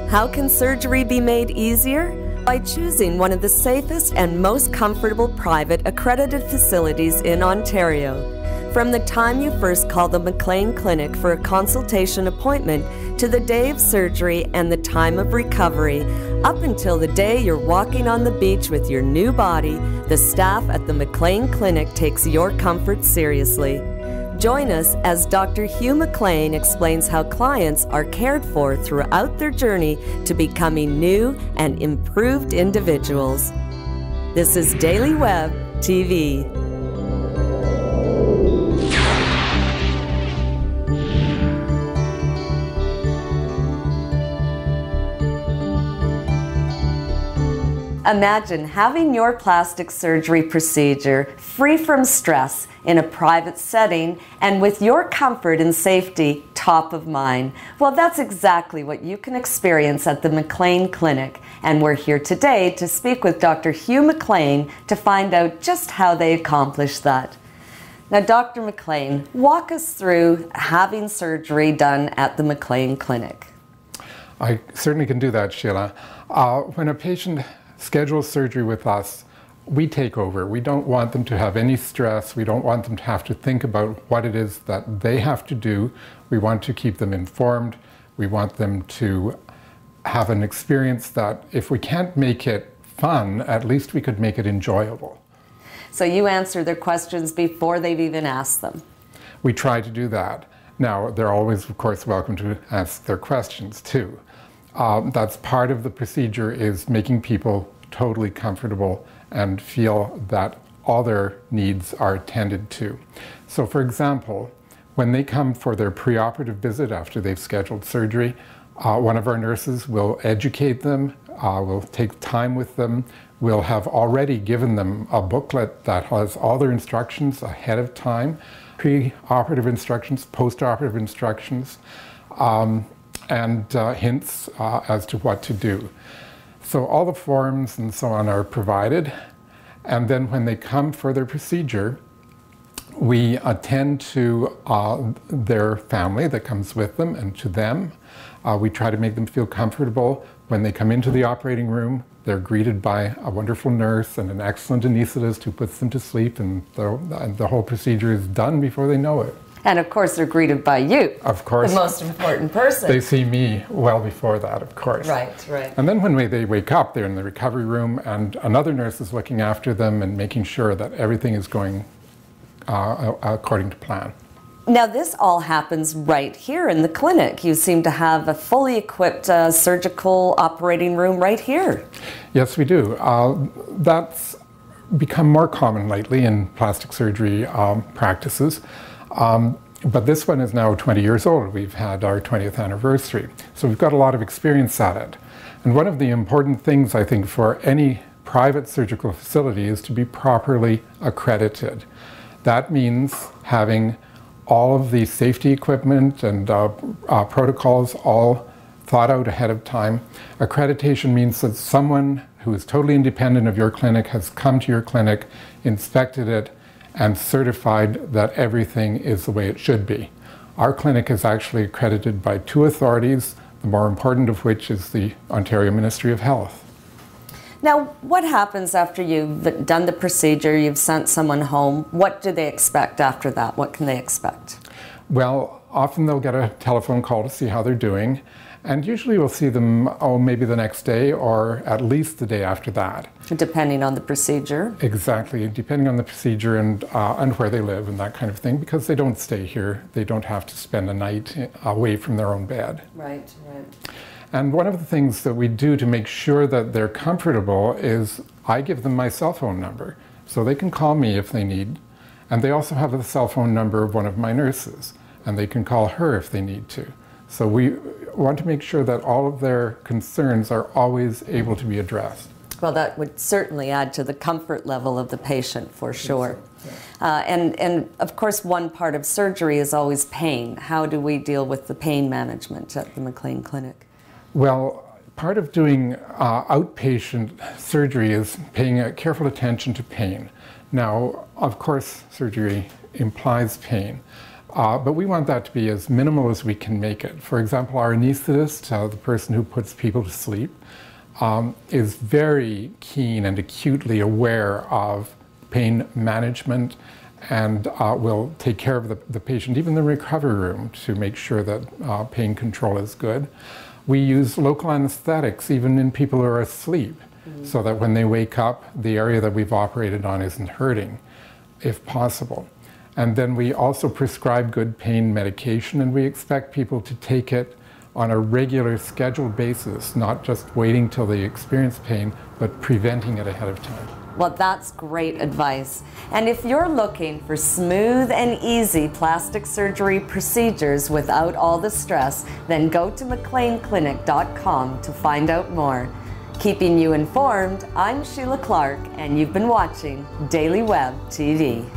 How can surgery be made easier? By choosing one of the safest and most comfortable private accredited facilities in Ontario. From the time you first call the McLean Clinic for a consultation appointment to the day of surgery and the time of recovery, up until the day you're walking on the beach with your new body, the staff at the McLean Clinic takes your comfort seriously. Join us as Dr. Hugh McLean explains how clients are cared for throughout their journey to becoming new and improved individuals. This is Daily Web TV. Imagine having your plastic surgery procedure free from stress in a private setting and with your comfort and safety top of mind. Well, that's exactly what you can experience at the McLean Clinic. And we're here today to speak with Dr. Hugh McLean to find out just how they accomplished that. Now, Dr. McLean, walk us through having surgery done at the McLean Clinic. I certainly can do that, Sheila. When a patient schedules surgery with us, we take over. We don't want them to have any stress. We don't want them to have to think about what it is that they have to do. We want to keep them informed. We want them to have an experience that if we can't make it fun, at least we could make it enjoyable. So you answer their questions before they've even asked them? We try to do that. Now, they're always, of course, welcome to ask their questions too. That's part of the procedure, is making people totally comfortable and feel that all their needs are attended to. So for example, when they come for their preoperative visit after they've scheduled surgery, one of our nurses will educate them, will take time with them. We'll have already given them a booklet that has all their instructions ahead of time, pre-operative instructions, post-operative instructions, and hints as to what to do. So all the forms and so on are provided, and then when they come for their procedure, we attend to their family that comes with them and to them. We try to make them feel comfortable. When they come into the operating room, they're greeted by a wonderful nurse and an excellent anesthetist who puts them to sleep, and the whole procedure is done before they know it. And of course, they're greeted by you. Of course. The most important person. They see me well before that, of course. Right, right. And then when they wake up, they're in the recovery room, and another nurse is looking after them and making sure that everything is going according to plan. Now, this all happens right here in the clinic. You seem to have a fully equipped surgical operating room right here. Yes, we do. That's become more common lately in plastic surgery practices. But this one is now 20 years old. We've had our 20th anniversary. So we've got a lot of experience at it. And one of the important things, I think, for any private surgical facility is to be properly accredited. That means having all of the safety equipment and protocols all thought out ahead of time. Accreditation means that someone who is totally independent of your clinic has come to your clinic, inspected it, and certified that everything is the way it should be. Our clinic is actually accredited by two authorities, the more important of which is the Ontario Ministry of Health. Now, what happens after you've done the procedure, you've sent someone home? What do they expect after that? What can they expect? Well, often they'll get a telephone call to see how they're doing. And usually we'll see them, maybe the next day or at least the day after that. Depending on the procedure? Exactly, depending on the procedure and where they live and that kind of thing, because they don't stay here. They don't have to spend a night away from their own bed. Right, right. And one of the things that we do to make sure that they're comfortable is I give them my cell phone number, so they can call me if they need. And they also have the cell phone number of one of my nurses, and they can call her if they need to. So we want to make sure that all of their concerns are always able to be addressed. Well, that would certainly add to the comfort level of the patient, for sure. Yeah. And of course, one part of surgery is always pain. How do we deal with the pain management at the McLean Clinic? Well, part of doing outpatient surgery is paying careful attention to pain. Now, of course, surgery implies pain. But we want that to be as minimal as we can make it. For example, our anesthetist, the person who puts people to sleep, is very keen and acutely aware of pain management and will take care of the patient, even in the recovery room, to make sure that pain control is good. We use local anesthetics even in people who are asleep, so that when they wake up, the area that we've operated on isn't hurting, if possible. And then we also prescribe good pain medication, and we expect people to take it on a regular scheduled basis, not just waiting till they experience pain, but preventing it ahead of time. Well, that's great advice. And if you're looking for smooth and easy plastic surgery procedures without all the stress, then go to McLeanclinic.com to find out more. Keeping you informed, I'm Sheila Clark, and you've been watching Daily Web TV.